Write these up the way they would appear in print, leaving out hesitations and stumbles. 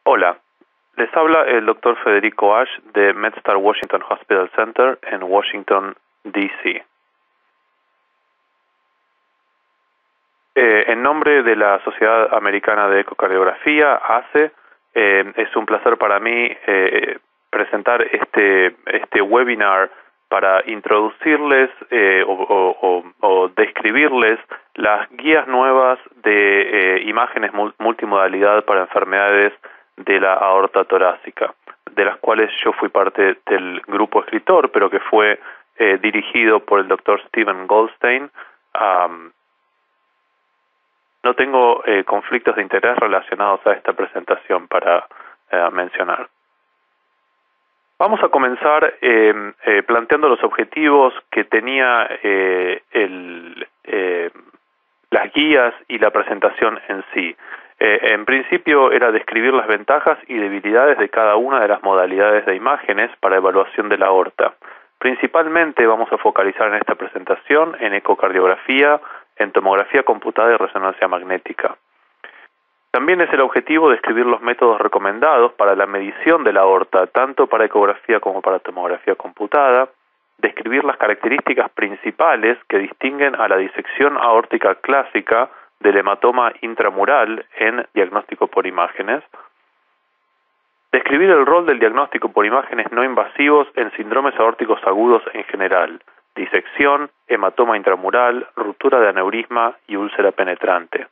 Hola, les habla el Dr. Federico Ash de MedStar Washington Hospital Center en Washington, D.C. En nombre de la Sociedad Americana de Ecocardiografía, ACE, es un placer para mí presentar este webinar para introducirles o describirles las guías nuevas de imágenes multimodalidad para enfermedades de la aorta torácica, de las cuales yo fui parte del grupo escritor, pero que fue dirigido por el Dr. Steven Goldstein. No tengo conflictos de interés relacionados a esta presentación para mencionar. Vamos a comenzar planteando los objetivos que tenía las guías y la presentación en sí. En principio era describir las ventajas y debilidades de cada una de las modalidades de imágenes para evaluación de la aorta. Principalmente vamos a focalizar en esta presentación en ecocardiografía, en tomografía computada y resonancia magnética. También es el objetivo describir los métodos recomendados para la medición de la aorta, tanto para ecografía como para tomografía computada, describir las características principales que distinguen a la disección aórtica clásica del hematoma intramural en diagnóstico por imágenes, describir el rol del diagnóstico por imágenes no invasivos en síndromes aórticos agudos en general, disección, hematoma intramural, ruptura de aneurisma y úlcera penetrante.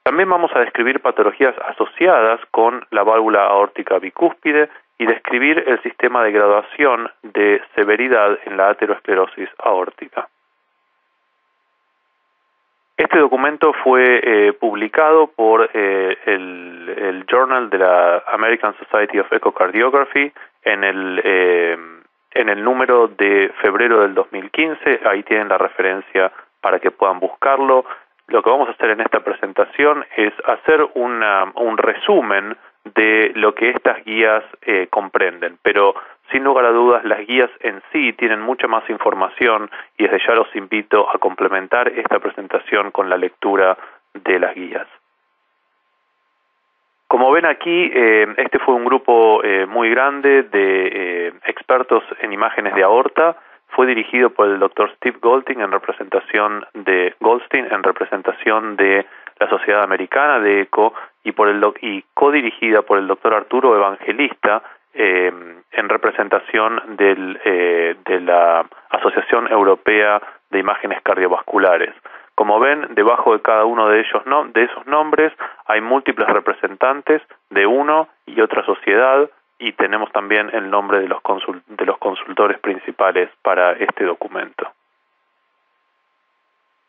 También vamos a describir patologías asociadas con la válvula aórtica bicúspide y describir el sistema de graduación de severidad en la aterosclerosis aórtica. Este documento fue publicado por el Journal de la American Society of Echocardiography en el número de febrero del 2015. Ahí tienen la referencia para que puedan buscarlo. Lo que vamos a hacer en esta presentación es hacer un resumen de lo que estas guías comprenden, pero sin lugar a dudas las guías en sí tienen mucha más información y desde ya los invito a complementar esta presentación con la lectura de las guías. Como ven aquí, este fue un grupo muy grande de expertos en imágenes de aorta. Fue dirigido por el Dr. Steve Goldstein en representación de la Sociedad Americana de Eco y codirigida por el Dr. Arturo Evangelista en representación de la Asociación Europea de Imágenes Cardiovasculares. Como ven, debajo de cada uno de esos nombres hay múltiples representantes de uno y otra sociedad, y tenemos también el nombre de los consultores principales para este documento.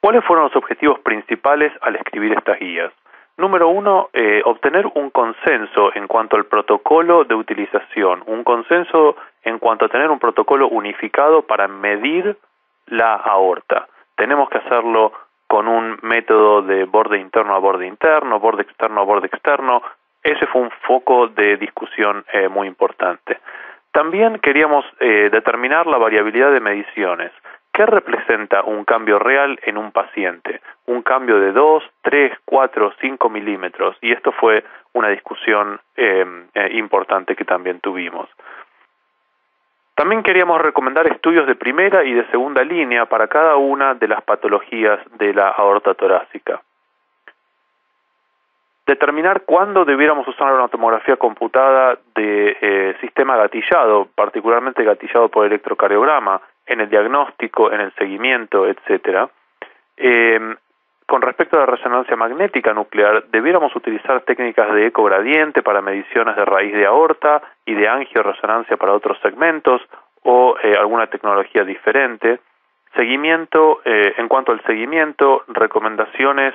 ¿Cuáles fueron los objetivos principales al escribir estas guías? Número uno, obtener un consenso en cuanto al protocolo de utilización, un consenso en cuanto a tener un protocolo unificado para medir la aorta. Tenemos que hacerlo con un método de borde interno a borde interno, borde externo a borde externo. Ese fue un foco de discusión muy importante. También queríamos determinar la variabilidad de mediciones. ¿Qué representa un cambio real en un paciente? Un cambio de 2, 3, 4, 5 milímetros. Y esto fue una discusión importante que también tuvimos. También queríamos recomendar estudios de primera y de segunda línea para cada una de las patologías de la aorta torácica. Determinar cuándo debiéramos usar una tomografía computada de sistema gatillado, particularmente gatillado por electrocardiograma, en el diagnóstico, en el seguimiento, etc. Con respecto a la resonancia magnética nuclear, debiéramos utilizar técnicas de ecogradiente para mediciones de raíz de aorta y de angioresonancia para otros segmentos o alguna tecnología diferente. Seguimiento, en cuanto al seguimiento, recomendaciones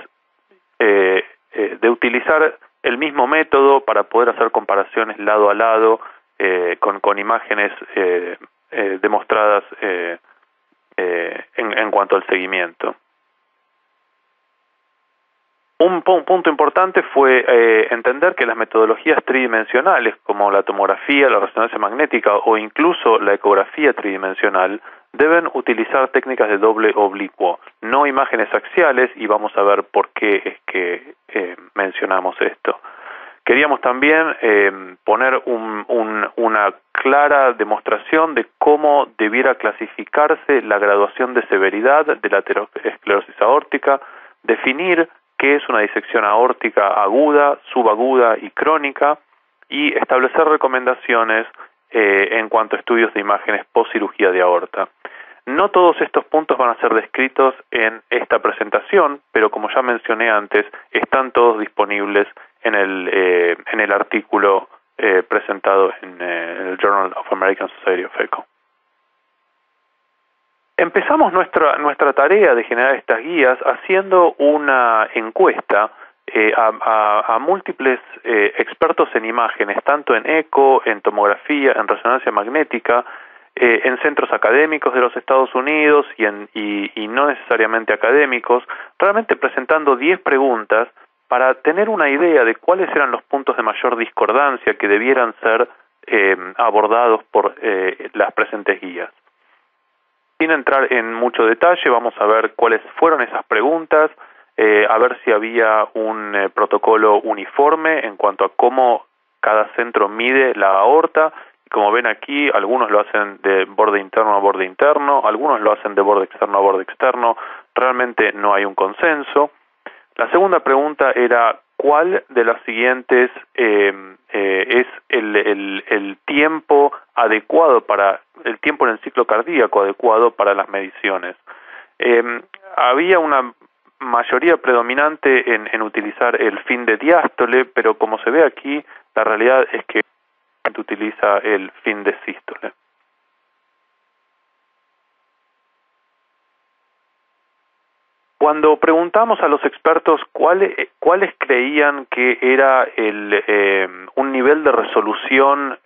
de utilizar el mismo método para poder hacer comparaciones lado a lado con imágenes demostradas en cuanto al seguimiento. Un punto importante fue entender que las metodologías tridimensionales como la tomografía, la resonancia magnética o incluso la ecografía tridimensional deben utilizar técnicas de doble oblicuo, no imágenes axiales, y vamos a ver por qué es que mencionamos esto. Queríamos también poner una clara demostración de cómo debiera clasificarse la graduación de severidad de la aterosclerosis aórtica, definir qué es una disección aórtica aguda, subaguda y crónica, y establecer recomendaciones en cuanto a estudios de imágenes post cirugía de aorta. No todos estos puntos van a ser descritos en esta presentación, pero como ya mencioné antes, están todos disponibles en el artículo presentado en el Journal of American Society of Echo. Empezamos nuestra tarea de generar estas guías haciendo una encuesta a múltiples expertos en imágenes, tanto en eco, en tomografía, en resonancia magnética, en centros académicos de los Estados Unidos y no necesariamente académicos, realmente presentando 10 preguntas para tener una idea de cuáles eran los puntos de mayor discordancia que debieran ser abordados por las presentes guías. Sin entrar en mucho detalle, vamos a ver cuáles fueron esas preguntas, a ver si había un protocolo uniforme en cuanto a cómo cada centro mide la aorta. Como ven aquí, algunos lo hacen de borde interno a borde interno, algunos lo hacen de borde externo a borde externo. Realmente no hay un consenso. La segunda pregunta era, ¿cuál de las siguientes es el tiempo adecuado el tiempo en el ciclo cardíaco adecuado para las mediciones? Había una mayoría predominante en utilizar el fin de diástole, pero como se ve aquí, la realidad es que utiliza el fin de sístole. Cuando preguntamos a los expertos cuáles creían que era un nivel de resolución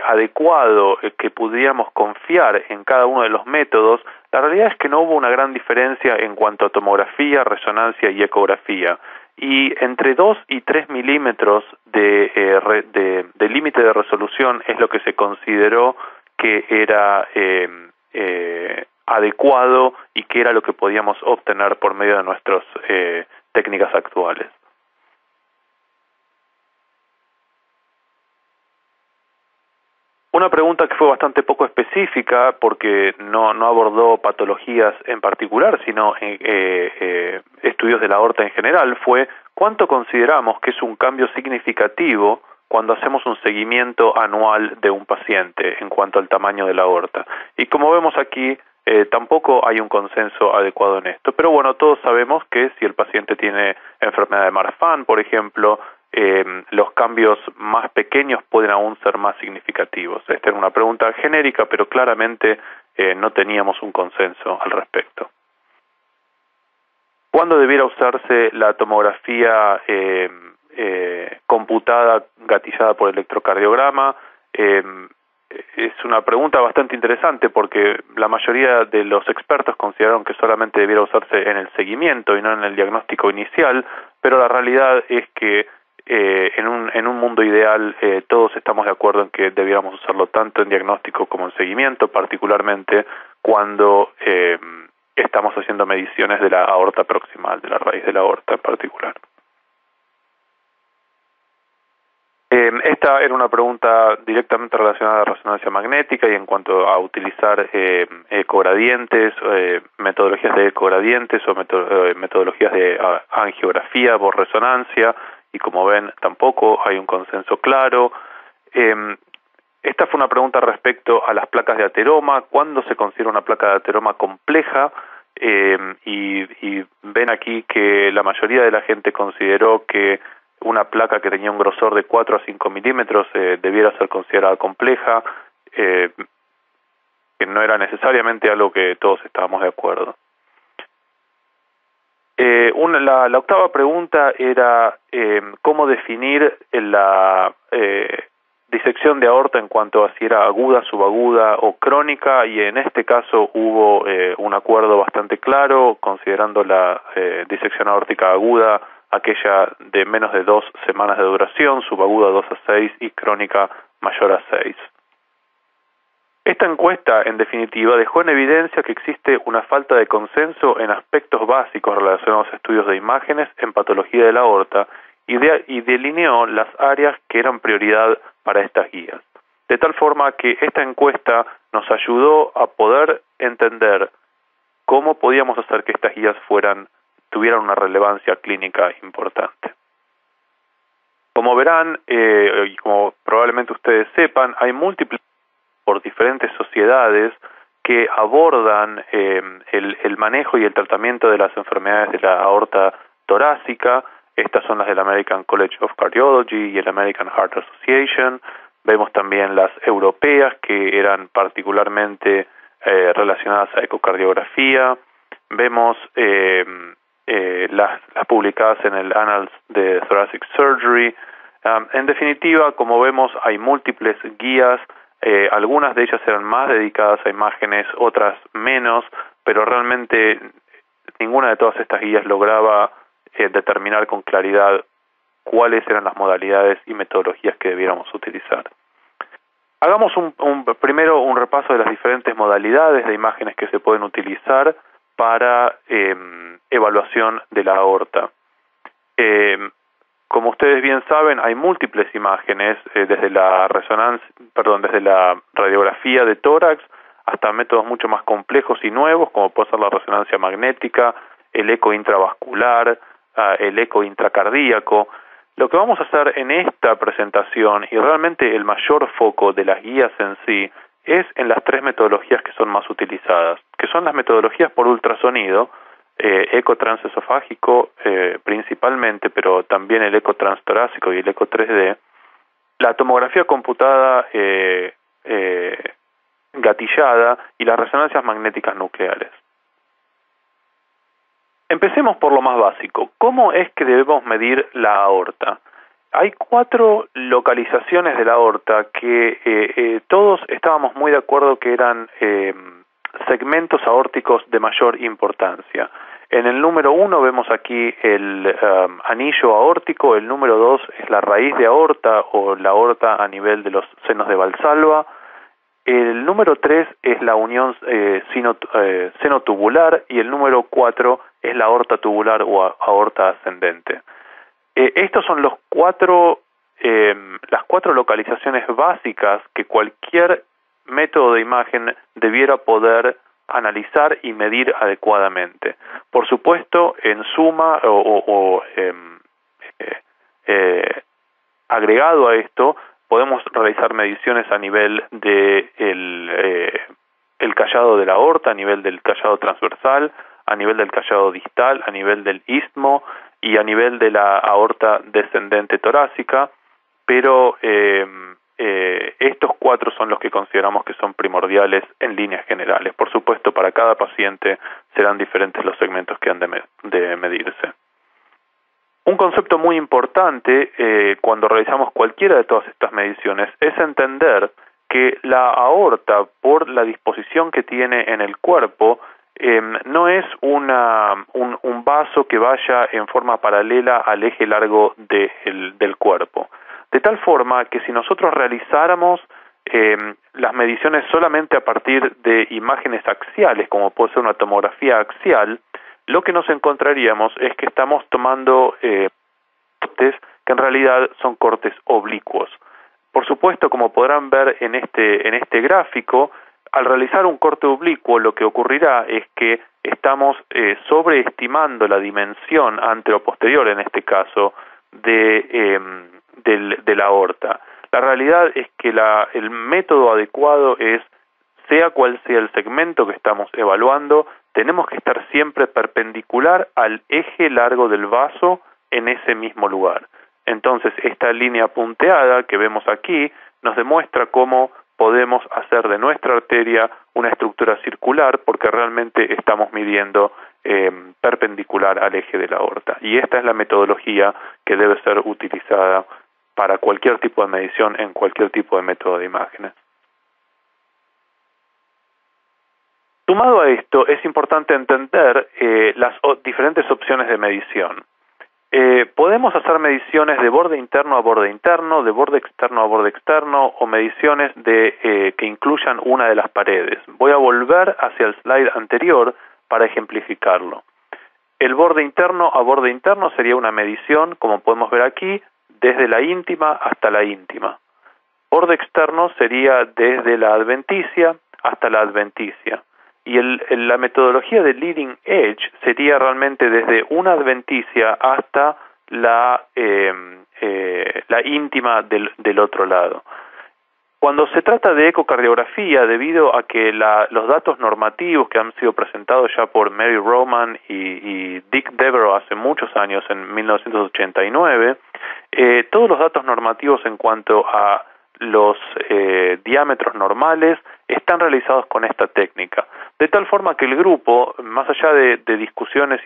adecuado que pudiéramos confiar en cada uno de los métodos, la realidad es que no hubo una gran diferencia en cuanto a tomografía, resonancia y ecografía. Y entre 2 y 3 milímetros de límite de resolución es lo que se consideró que era adecuado y que era lo que podíamos obtener por medio de nuestras técnicas actuales. Una pregunta que fue bastante poco específica porque no abordó patologías en particular, sino estudios de la aorta en general, fue ¿cuánto consideramos que es un cambio significativo cuando hacemos un seguimiento anual de un paciente en cuanto al tamaño de la aorta? Y como vemos aquí, tampoco hay un consenso adecuado en esto. Pero bueno, todos sabemos que si el paciente tiene enfermedad de Marfan, por ejemplo, los cambios más pequeños pueden aún ser más significativos. Esta era una pregunta genérica, pero claramente no teníamos un consenso al respecto. ¿Cuándo debiera usarse la tomografía computada, gatillada por electrocardiograma? Es una pregunta bastante interesante porque la mayoría de los expertos consideraron que solamente debiera usarse en el seguimiento y no en el diagnóstico inicial, pero la realidad es que en un mundo ideal todos estamos de acuerdo en que debiéramos usarlo tanto en diagnóstico como en seguimiento, particularmente cuando estamos haciendo mediciones de la aorta proximal, de la raíz de la aorta en particular. Esta era una pregunta directamente relacionada a la resonancia magnética y en cuanto a utilizar ecogradientes, metodologías de ecogradientes o metodologías de angiografía por resonancia, y como ven tampoco hay un consenso claro. Esta fue una pregunta respecto a las placas de ateroma, ¿cuándo se considera una placa de ateroma compleja? Y ven aquí que la mayoría de la gente consideró que una placa que tenía un grosor de 4 a 5 milímetros debiera ser considerada compleja, que no era necesariamente algo que todos estábamos de acuerdo. La octava pregunta era cómo definir la disección de aorta en cuanto a si era aguda, subaguda o crónica, y en este caso hubo un acuerdo bastante claro, considerando la disección aórtica aguda aquella de menos de 2 semanas de duración, subaguda 2 a 6 y crónica mayor a 6. Esta encuesta, en definitiva, dejó en evidencia que existe una falta de consenso en aspectos básicos relacionados a estudios de imágenes en patología de la aorta y delineó las áreas que eran prioridad para estas guías. De tal forma que esta encuesta nos ayudó a poder entender cómo podíamos hacer que estas guías tuvieran una relevancia clínica importante. Como verán, y como probablemente ustedes sepan, hay múltiples por diferentes sociedades que abordan el manejo y el tratamiento de las enfermedades de la aorta torácica. Estas son las del American College of Cardiology y el American Heart Association. Vemos también las europeas, que eran particularmente relacionadas a ecocardiografía. Vemos las publicadas en el Annals de Thoracic Surgery. En definitiva, como vemos, hay múltiples guías. Algunas de ellas eran más dedicadas a imágenes, otras menos, pero realmente ninguna de todas estas guías lograba determinar con claridad cuáles eran las modalidades y metodologías que debiéramos utilizar. Hagamos primero un repaso de las diferentes modalidades de imágenes que se pueden utilizar para evaluación de la aorta. Como ustedes bien saben, hay múltiples imágenes, desde la radiografía de tórax hasta métodos mucho más complejos y nuevos, como puede ser la resonancia magnética, el eco intravascular, el eco intracardíaco. Lo que vamos a hacer en esta presentación, y realmente el mayor foco de las guías en sí, es en las tres metodologías que son más utilizadas, que son las metodologías por ultrasonido, eco transesofágico principalmente, pero también el eco transtorácico y el eco 3D, la tomografía computada gatillada y las resonancias magnéticas nucleares. Empecemos por lo más básico. ¿Cómo es que debemos medir la aorta? Hay 4 localizaciones de la aorta que todos estábamos muy de acuerdo que eran segmentos aórticos de mayor importancia. En el número 1 vemos aquí el anillo aórtico, el número 2 es la raíz de aorta o la aorta a nivel de los senos de Valsalva, el número 3 es la unión seno-tubular y el número 4 es la aorta tubular o aorta ascendente. Estos son las 4 localizaciones básicas que cualquier método de imagen debiera poder analizar y medir adecuadamente. Por supuesto, en suma agregado a esto, podemos realizar mediciones a nivel de el callado de la aorta, a nivel del callado transversal, a nivel del callado distal, a nivel del istmo y a nivel de la aorta descendente torácica, pero estos 4 son los que consideramos que son primordiales en líneas generales. Por supuesto, para cada paciente serán diferentes los segmentos que han de medirse. Un concepto muy importante cuando realizamos cualquiera de todas estas mediciones es entender que la aorta, por la disposición que tiene en el cuerpo, no es un vaso que vaya en forma paralela al eje largo del cuerpo. De tal forma que si nosotros realizáramos las mediciones solamente a partir de imágenes axiales, como puede ser una tomografía axial, lo que nos encontraríamos es que estamos tomando cortes que en realidad son cortes oblicuos. Por supuesto, como podrán ver en este gráfico, al realizar un corte oblicuo lo que ocurrirá es que estamos sobreestimando la dimensión anteroposterior, en este caso, de la aorta. La realidad es que el método adecuado es, sea cual sea el segmento que estamos evaluando, tenemos que estar siempre perpendicular al eje largo del vaso en ese mismo lugar. Entonces, esta línea punteada que vemos aquí nos demuestra cómo podemos hacer de nuestra arteria una estructura circular porque realmente estamos midiendo perpendicular al eje de la aorta. Y esta es la metodología que debe ser utilizada para cualquier tipo de medición en cualquier tipo de método de imágenes. Sumado a esto, es importante entender las diferentes opciones de medición. Podemos hacer mediciones de borde interno a borde interno, de borde externo a borde externo, o mediciones que incluyan una de las paredes. Voy a volver hacia el slide anterior para ejemplificarlo. El borde interno a borde interno sería una medición, como podemos ver aquí, desde la íntima hasta la íntima. Borde externo sería desde la adventicia hasta la adventicia. Y la metodología de leading edge sería realmente desde una adventicia hasta la íntima del otro lado. Cuando se trata de ecocardiografía, debido a que los datos normativos que han sido presentados ya por Mary Roman y Dick Devereaux hace muchos años, en 1989, todos los datos normativos en cuanto a los diámetros normales están realizados con esta técnica, de tal forma que el grupo, más allá de discusiones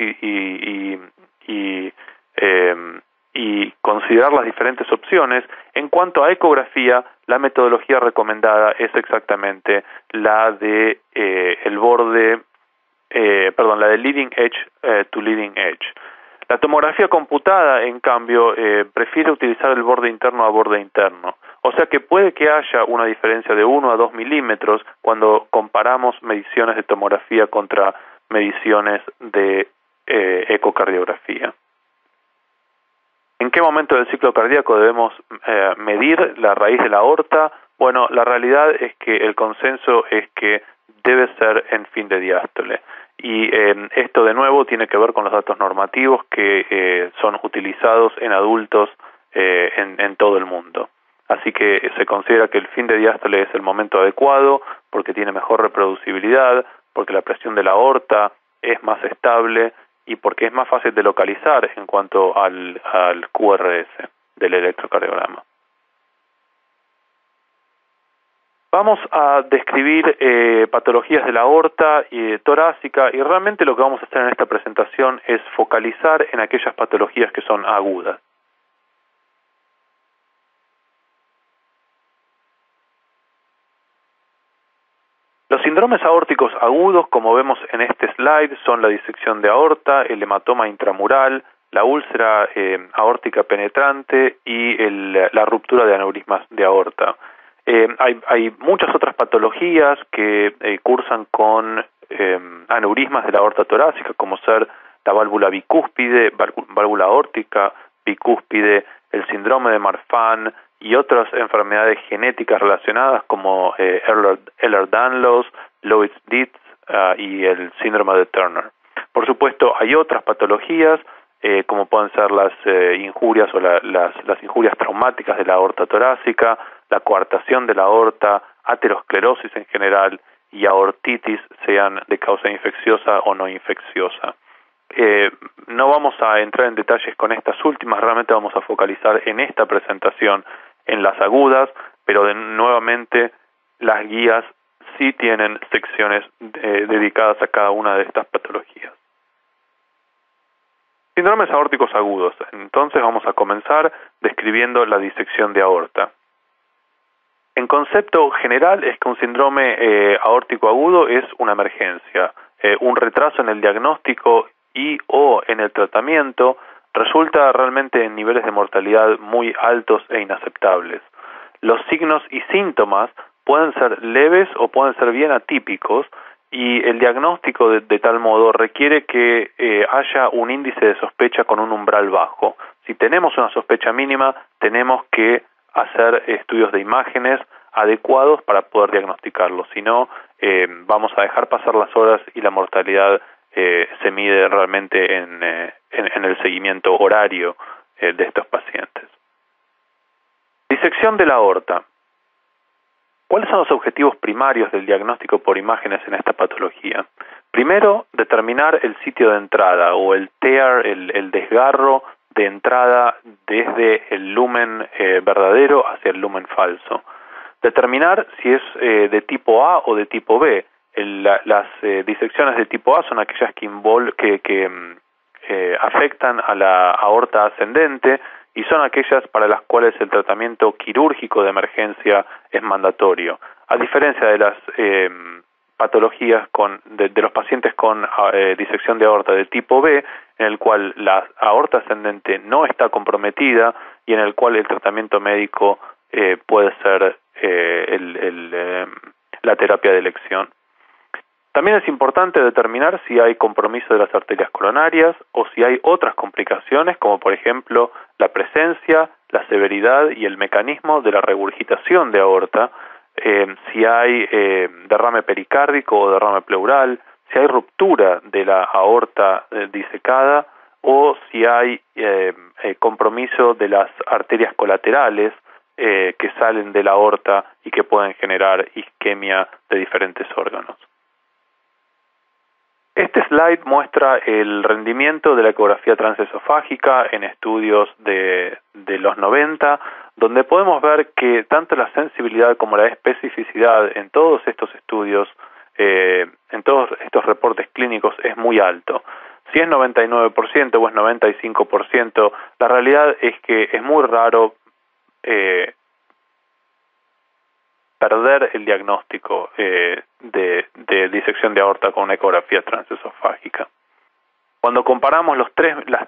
y considerar las diferentes opciones, en cuanto a ecografía, la metodología recomendada es exactamente la de la de leading edge to leading edge. La tomografía computada, en cambio, prefiere utilizar el borde interno a borde interno. O sea que puede que haya una diferencia de 1 a 2 milímetros cuando comparamos mediciones de tomografía contra mediciones de ecocardiografía. ¿En qué momento del ciclo cardíaco debemos medir la raíz de la aorta? Bueno, la realidad es que el consenso es que debe ser en fin de diástole. Y esto de nuevo tiene que ver con los datos normativos que son utilizados en adultos en todo el mundo. Así que se considera que el fin de diástole es el momento adecuado porque tiene mejor reproducibilidad, porque la presión de la aorta es más estable y porque es más fácil de localizar en cuanto al QRS del electrocardiograma. Vamos a describir patologías de la aorta torácica y realmente lo que vamos a hacer en esta presentación es focalizar en aquellas patologías que son agudas. Los síndromes aórticos agudos, como vemos en este slide, son la disección de aorta, el hematoma intramural, la úlcera aórtica penetrante y la ruptura de aneurismas de aorta. Hay muchas otras patologías que cursan con aneurismas de la aorta torácica, como ser la válvula bicúspide, válvula aórtica bicúspide, el síndrome de Marfan y otras enfermedades genéticas relacionadas como Ehlers-Danlos, Loeys-Dietz y el síndrome de Turner. Por supuesto, hay otras patologías como pueden ser las injurias o las injurias traumáticas de la aorta torácica, la coartación de la aorta, aterosclerosis en general y aortitis, sean de causa infecciosa o no infecciosa. No vamos a entrar en detalles con estas últimas, realmente vamos a focalizar en esta presentación en las agudas, pero nuevamente las guías sí tienen secciones dedicadas a cada una de estas patologías. Síndromes aórticos agudos. Entonces vamos a comenzar describiendo la disección de aorta. En concepto general es que un síndrome aórtico agudo es una emergencia, un retraso en el diagnóstico y o en el tratamiento resulta realmente en niveles de mortalidad muy altos e inaceptables. Los signos y síntomas pueden ser leves o pueden ser bien atípicos y el diagnóstico de tal modo requiere que haya un índice de sospecha con un umbral bajo. Si tenemos una sospecha mínima, tenemos que hacer estudios de imágenes adecuados para poder diagnosticarlo. Si no, vamos a dejar pasar las horas y la mortalidad se mide realmente en el seguimiento horario de estos pacientes. Disección de la aorta. ¿Cuáles son los objetivos primarios del diagnóstico por imágenes en esta patología? Primero, determinar el sitio de entrada o el tear, el desgarro de entrada desde el lumen verdadero hacia el lumen falso. Determinar si es de tipo A o de tipo B. Las disecciones de tipo A son aquellas que afectan a la aorta ascendente y son aquellas para las cuales el tratamiento quirúrgico de emergencia es mandatorio. A diferencia de las patologías de los pacientes con disección de aorta de tipo B, en el cual la aorta ascendente no está comprometida y en el cual el tratamiento médico puede ser la terapia de elección. También es importante determinar si hay compromiso de las arterias coronarias o si hay otras complicaciones, como por ejemplo la presencia, la severidad y el mecanismo de la regurgitación de aorta, si hay derrame pericárdico o derrame pleural, si hay ruptura de la aorta disecada o si hay compromiso de las arterias colaterales que salen de la aorta y que pueden generar isquemia de diferentes órganos. Este slide muestra el rendimiento de la ecografía transesofágica en estudios de los 90, donde podemos ver que tanto la sensibilidad como la especificidad en todos estos estudios, en todos estos reportes clínicos, es muy alto. Si es 99% o es 95%, la realidad es que es muy raro perder el diagnóstico de disección de aorta con una ecografía transesofágica. Cuando comparamos las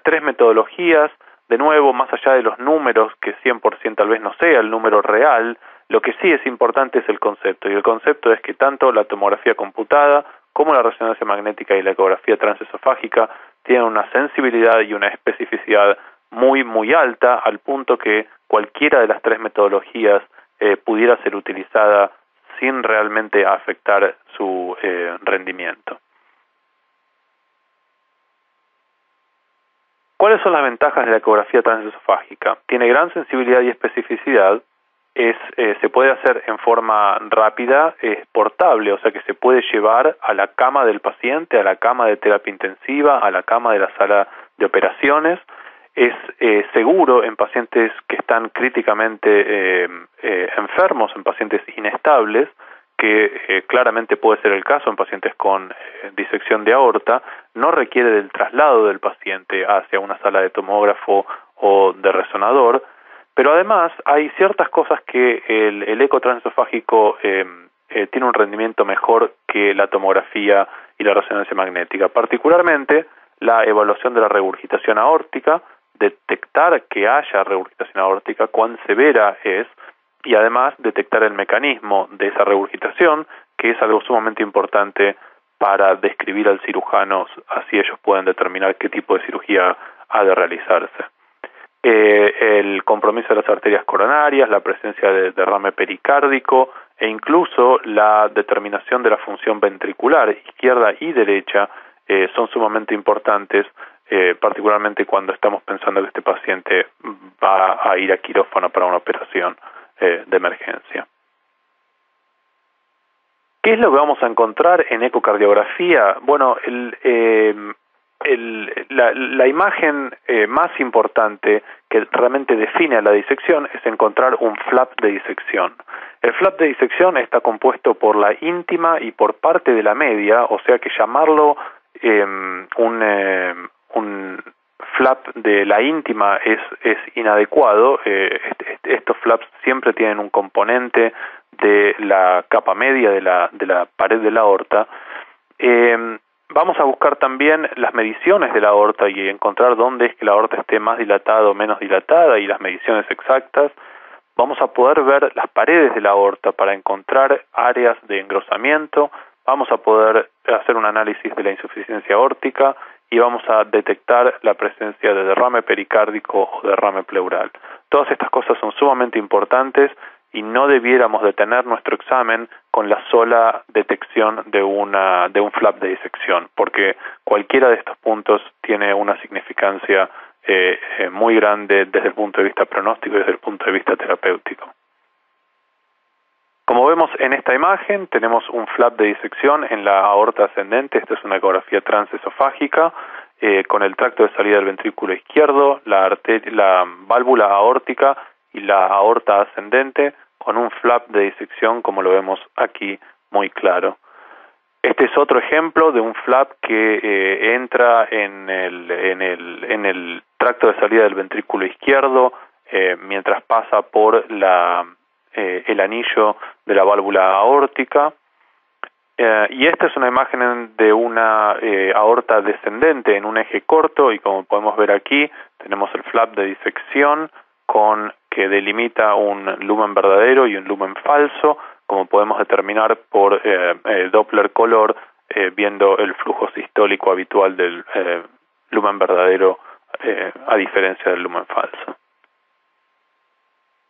tres metodologías, de nuevo, más allá de los números, que 100% tal vez no sea el número real, lo que sí es importante es el concepto, y el concepto es que tanto la tomografía computada como la resonancia magnética y la ecografía transesofágica tienen una sensibilidad y una especificidad muy, muy alta, al punto que cualquiera de las tres metodologías pudiera ser utilizada sin realmente afectar su rendimiento. ¿Cuáles son las ventajas de la ecografía transesofágica? Tiene gran sensibilidad y especificidad, se puede hacer en forma rápida, es portable, o sea que se puede llevar a la cama del paciente, a la cama de terapia intensiva, a la cama de la sala de operaciones. Es seguro en pacientes que están críticamente enfermos, en pacientes inestables, que claramente puede ser el caso en pacientes con disección de aorta. No requiere del traslado del paciente hacia una sala de tomógrafo o de resonador, pero además hay ciertas cosas que el eco transesofágico tiene un rendimiento mejor que la tomografía y la resonancia magnética, particularmente la evaluación de la regurgitación aórtica, detectar que haya regurgitación aórtica, cuán severa es, y además detectar el mecanismo de esa regurgitación, que es algo sumamente importante para describir al cirujano, así ellos pueden determinar qué tipo de cirugía ha de realizarse. El compromiso de las arterias coronarias, la presencia de derrame pericárdico e incluso la determinación de la función ventricular izquierda y derecha son sumamente importantes, particularmente cuando estamos pensando que este paciente va a ir a quirófano para una operación de emergencia. ¿Qué es lo que vamos a encontrar en ecocardiografía? Bueno, la imagen más importante que realmente define a la disección es encontrar un flap de disección. El flap de disección está compuesto por la íntima y por parte de la media, o sea que llamarlo un flap de la íntima es inadecuado. Estos flaps siempre tienen un componente de la capa media de la pared de la aorta. Vamos a buscar también las mediciones de la aorta y encontrar dónde es que la aorta esté más dilatada o menos dilatada y las mediciones exactas. Vamos a poder ver las paredes de la aorta para encontrar áreas de engrosamiento. Vamos a poder hacer un análisis de la insuficiencia aórtica y vamos a detectar la presencia de derrame pericárdico o derrame pleural. Todas estas cosas son sumamente importantes y no debiéramos detener nuestro examen con la sola detección de un flap de disección, porque cualquiera de estos puntos tiene una significancia muy grande desde el punto de vista pronóstico y desde el punto de vista terapéutico. Como vemos en esta imagen, tenemos un flap de disección en la aorta ascendente. Esta es una ecografía transesofágica con el tracto de salida del ventrículo izquierdo, la válvula aórtica y la aorta ascendente con un flap de disección, como lo vemos aquí muy claro. Este es otro ejemplo de un flap que entra en el tracto de salida del ventrículo izquierdo mientras pasa por el anillo de la válvula aórtica. Y esta es una imagen de una aorta descendente en un eje corto, y como podemos ver aquí tenemos el flap de disección que delimita un lumen verdadero y un lumen falso. Como podemos determinar por Doppler color, viendo el flujo sistólico habitual del lumen verdadero a diferencia del lumen falso.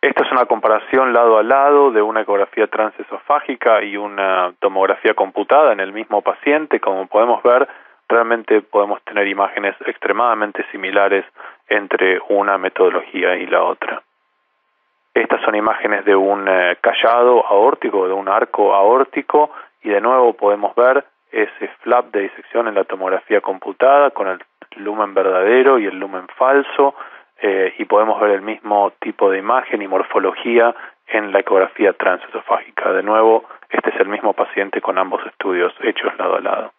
Esta es una comparación lado a lado de una ecografía transesofágica y una tomografía computada en el mismo paciente. Como podemos ver, realmente podemos tener imágenes extremadamente similares entre una metodología y la otra. Estas son imágenes de un callado aórtico, de un arco aórtico, y de nuevo podemos ver ese flap de disección en la tomografía computada con el lumen verdadero y el lumen falso, y podemos ver el mismo tipo de imagen y morfología en la ecografía transesofágica. De nuevo, este es el mismo paciente con ambos estudios hechos lado a lado.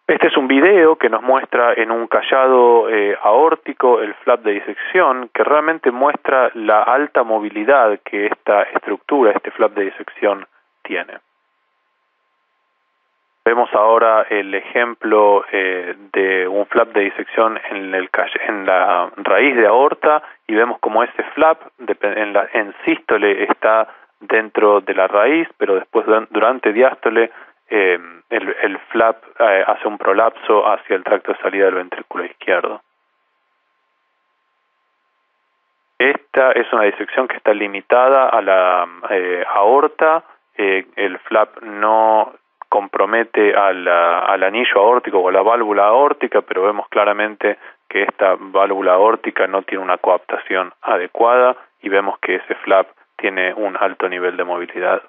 Este es un video que nos muestra en un callado aórtico el flap de disección, que realmente muestra la alta movilidad que esta estructura, este flap de disección, tiene. Vemos ahora el ejemplo de un flap de disección en la raíz de aorta, y vemos como ese flap en sístole está dentro de la raíz, pero después durante diástole el flap hace un prolapso hacia el tracto de salida del ventrículo izquierdo. Esta es una disección que está limitada a la aorta. El flap no compromete al anillo aórtico o a la válvula aórtica, pero vemos claramente que esta válvula aórtica no tiene una coaptación adecuada y vemos que ese flap tiene un alto nivel de movilidad,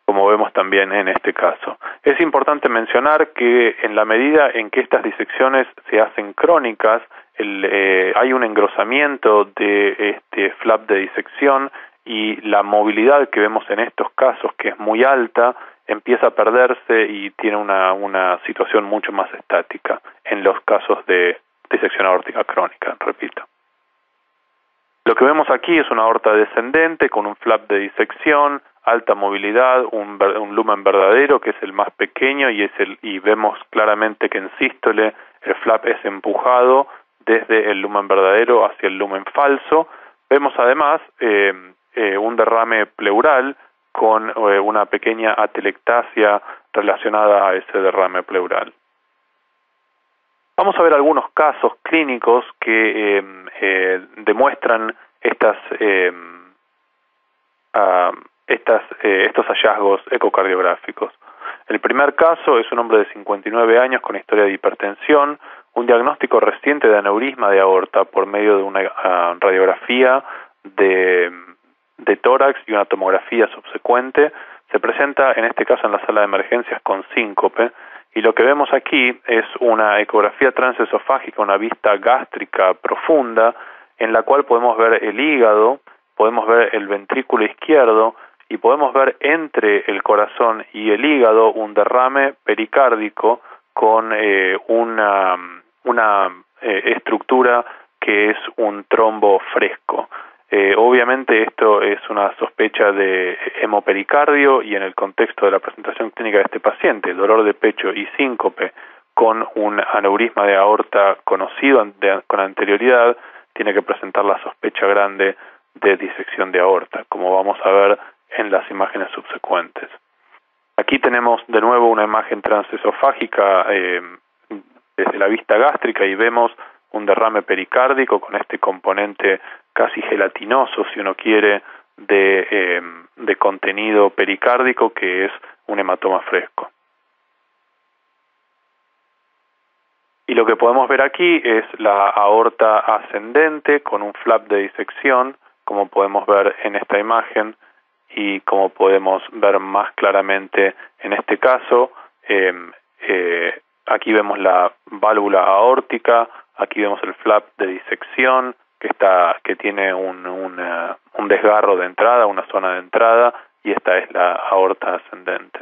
como vemos también en este caso. Es importante mencionar que en la medida en que estas disecciones se hacen crónicas, hay un engrosamiento de este flap de disección, y la movilidad que vemos en estos casos, que es muy alta, empieza a perderse y tiene una situación mucho más estática en los casos de disección aórtica crónica, repito. Lo que vemos aquí es una aorta descendente con un flap de disección, alta movilidad, un lumen verdadero que es el más pequeño, y vemos claramente que en sístole el flap es empujado desde el lumen verdadero hacia el lumen falso. Vemos además un derrame pleural con una pequeña atelectasia relacionada a ese derrame pleural. Vamos a ver algunos casos clínicos que demuestran estos hallazgos ecocardiográficos. El primer caso es un hombre de 59 años con historia de hipertensión, un diagnóstico reciente de aneurisma de aorta por medio de una radiografía de tórax y una tomografía subsecuente. Se presenta en este caso en la sala de emergencias con síncope, y lo que vemos aquí es una ecografía transesofágica, una vista gástrica profunda, en la cual podemos ver el hígado, podemos ver el ventrículo izquierdo, y podemos ver entre el corazón y el hígado un derrame pericárdico con una estructura que es un trombo fresco. Obviamente esto es una sospecha de hemopericardio, y en el contexto de la presentación clínica de este paciente, dolor de pecho y síncope con un aneurisma de aorta conocido con anterioridad, tiene que presentar la sospecha grande de disección de aorta, como vamos a ver en las imágenes subsecuentes. Aquí tenemos de nuevo una imagen transesofágica desde la vista gástrica, y vemos un derrame pericárdico con este componente casi gelatinoso, si uno quiere, de contenido pericárdico, que es un hematoma fresco. Y lo que podemos ver aquí es la aorta ascendente con un flap de disección, como podemos ver en esta imagen, y como podemos ver más claramente en este caso, aquí vemos la válvula aórtica, aquí vemos el flap de disección que tiene un desgarro de entrada, una zona de entrada, y esta es la aorta ascendente.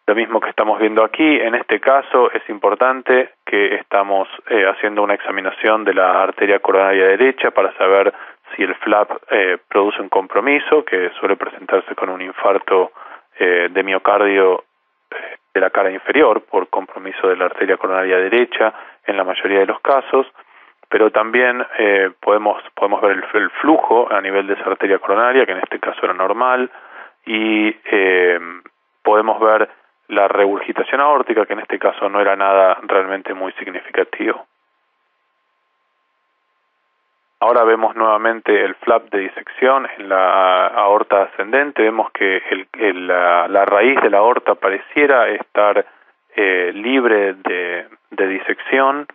Lo mismo que estamos viendo aquí, en este caso es importante que estamos haciendo una examinación de la arteria coronaria derecha para saber si el flap produce un compromiso, que suele presentarse con un infarto de miocardio de la cara inferior por compromiso de la arteria coronaria derecha en la mayoría de los casos. pero también podemos ver el flujo a nivel de esa arteria coronaria, que en este caso era normal, y podemos ver la regurgitación aórtica, que en este caso no era nada realmente muy significativo. Ahora vemos nuevamente el flap de disección en la aorta ascendente. Vemos que la raíz de la aorta pareciera estar libre de disección,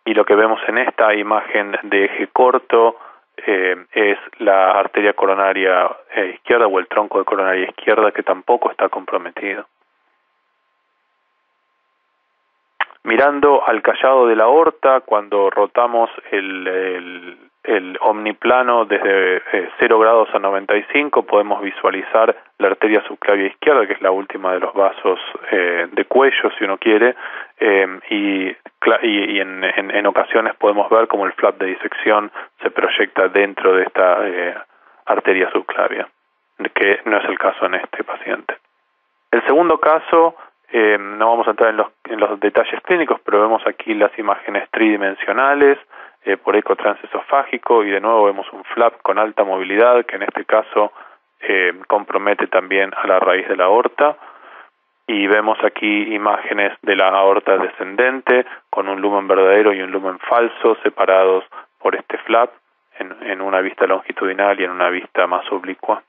y lo que vemos en esta imagen de eje corto es la arteria coronaria izquierda o el tronco de coronaria izquierda, que tampoco está comprometido. Mirando al callado de la aorta, cuando rotamos el omniplano desde 0 grados a 95, podemos visualizar la arteria subclavia izquierda, que es la última de los vasos de cuello, si uno quiere, y en ocasiones podemos ver cómo el flap de disección se proyecta dentro de esta arteria subclavia, que no es el caso en este paciente. El segundo caso, no vamos a entrar en los detalles clínicos, pero vemos aquí las imágenes tridimensionales por eco transesofágico, y de nuevo vemos un flap con alta movilidad, que en este caso compromete también a la raíz de la aorta, y vemos aquí imágenes de la aorta descendente con un lumen verdadero y un lumen falso separados por este flap en una vista longitudinal y en una vista más oblicua.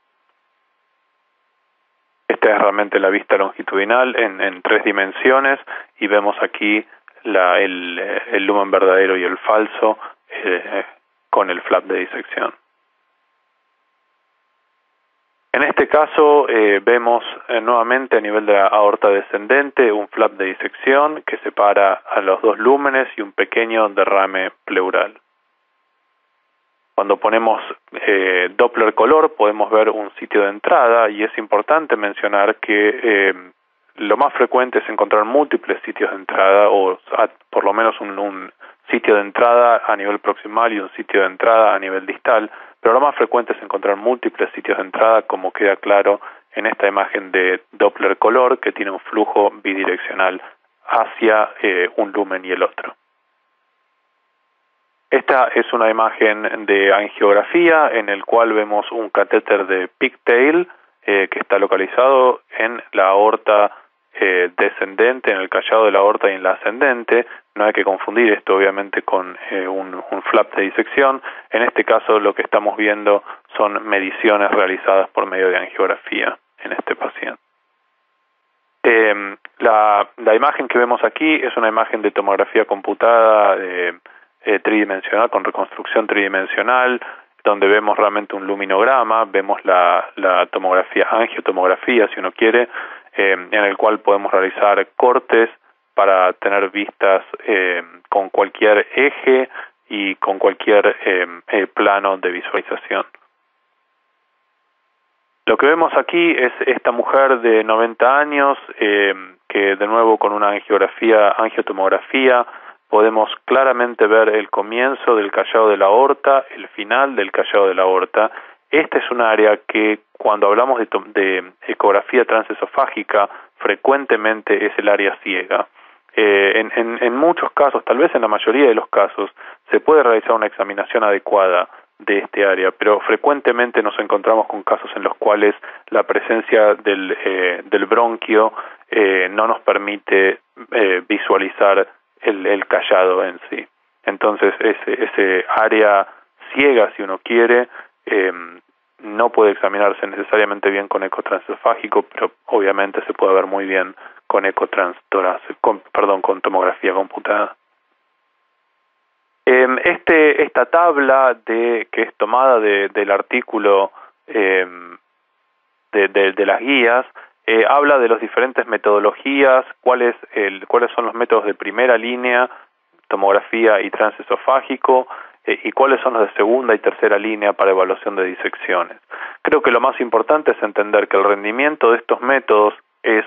Esta es realmente la vista longitudinal en 3 dimensiones, y vemos aquí el lumen verdadero y el falso con el flap de disección. En este caso vemos nuevamente a nivel de la aorta descendente un flap de disección que separa a los 2 lúmenes y un pequeño derrame pleural. Cuando ponemos Doppler color podemos ver un sitio de entrada, y es importante mencionar que lo más frecuente es encontrar múltiples sitios de entrada, o por lo menos un sitio de entrada a nivel proximal y un sitio de entrada a nivel distal, pero lo más frecuente es encontrar múltiples sitios de entrada, como queda claro en esta imagen de Doppler color, que tiene un flujo bidireccional hacia un lumen y el otro. Esta es una imagen de angiografía en el cual vemos un catéter de pigtail que está localizado en la aorta descendente, en el callado de la aorta y en la ascendente. No hay que confundir esto obviamente con un flap de disección. En este caso lo que estamos viendo son mediciones realizadas por medio de angiografía en este paciente. La imagen que vemos aquí es una imagen de tomografía computada tridimensional, con reconstrucción tridimensional, donde vemos realmente un luminograma, vemos la tomografía, angiotomografía si uno quiere, en el cual podemos realizar cortes para tener vistas con cualquier eje y con cualquier plano de visualización. Lo que vemos aquí es esta mujer de 90 años que de nuevo con una angiotomografía podemos claramente ver el comienzo del callado de la aorta, el final del callado de la aorta. Esta es un área que cuando hablamos de ecografía transesofágica frecuentemente es el área ciega. En muchos casos, tal vez en la mayoría de los casos, se puede realizar una examinación adecuada de este área, pero frecuentemente nos encontramos con casos en los cuales la presencia del bronquio no nos permite visualizar el callado en sí. Entonces ese área ciega, si uno quiere, no puede examinarse necesariamente bien con eco transesofágico, pero obviamente se puede ver muy bien con con tomografía computada. Esta tabla que es tomada del artículo de las guías habla de las diferentes metodologías, cuáles son los métodos de primera línea, tomografía y transesofágico, y cuáles son los de segunda y tercera línea para evaluación de disecciones. Creo que lo más importante es entender que el rendimiento de estos métodos es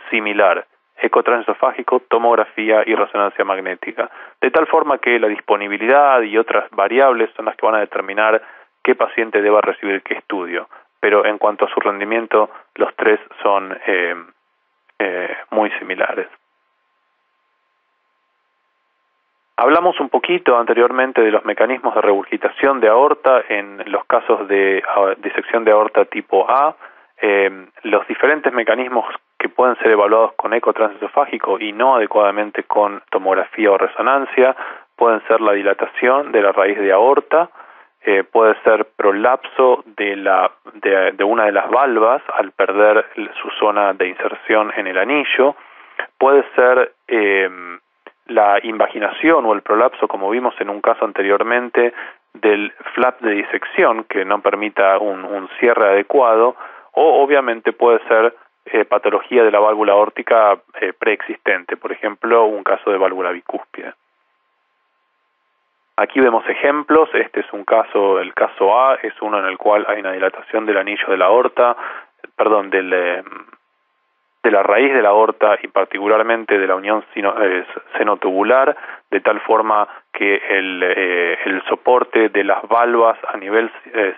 similar: ecotransesofágico, tomografía y resonancia magnética, de tal forma que la disponibilidad y otras variables son las que van a determinar qué paciente deba recibir qué estudio, pero en cuanto a su rendimiento, los tres son muy similares. Hablamos un poquito anteriormente de los mecanismos de regurgitación de aorta en los casos de disección de aorta tipo A. Los diferentes mecanismos que pueden ser evaluados con eco transesofágico y no adecuadamente con tomografía o resonancia pueden ser la dilatación de la raíz de aorta, puede ser prolapso de una de las valvas al perder su zona de inserción en el anillo, puede ser la invaginación o el prolapso, como vimos en un caso anteriormente, del flap de disección que no permita un cierre adecuado, o obviamente puede ser patología de la válvula aórtica preexistente, por ejemplo, un caso de válvula bicúspide. Aquí vemos ejemplos. Este es un caso, el caso A es uno en el cual hay una dilatación del anillo de la aorta, perdón, de la raíz de la aorta y particularmente de la unión senotubular, de tal forma que el soporte de las valvas a nivel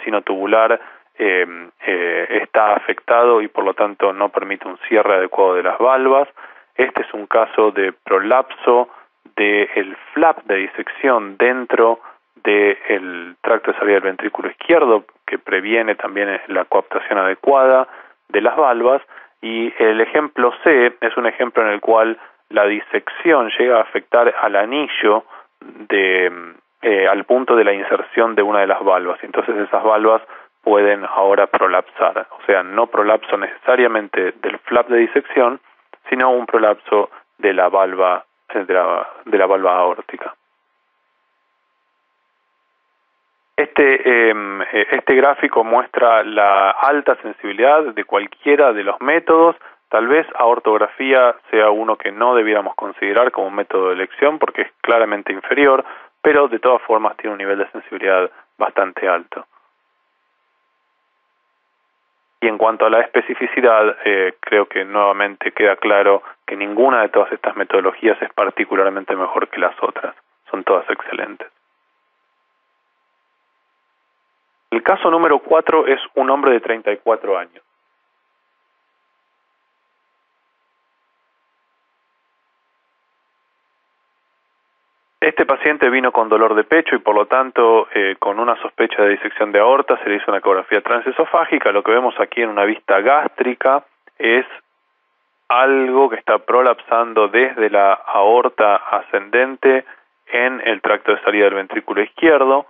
sinotubular está afectado y por lo tanto no permite un cierre adecuado de las valvas. Este es un caso de prolapso del flap de disección dentro del tracto de salida del ventrículo izquierdo, que previene también la coaptación adecuada de las valvas. Y el ejemplo C es un ejemplo en el cual la disección llega a afectar al anillo al punto de la inserción de una de las valvas. Entonces esas valvas pueden ahora prolapsar. O sea, no prolapso necesariamente del flap de disección, sino un prolapso de la valva aórtica. Este gráfico muestra la alta sensibilidad de cualquiera de los métodos. Tal vez aortografía sea uno que no debiéramos considerar como método de elección porque es claramente inferior, pero de todas formas tiene un nivel de sensibilidad bastante alto. Y en cuanto a la especificidad, creo que nuevamente queda claro que ninguna de todas estas metodologías es particularmente mejor que las otras. Son todas excelentes. El caso número 4 es un hombre de 34 años. Este paciente vino con dolor de pecho y por lo tanto con una sospecha de disección de aorta se le hizo una ecografía transesofágica. Lo que vemos aquí en una vista gástrica es algo que está prolapsando desde la aorta ascendente en el tracto de salida del ventrículo izquierdo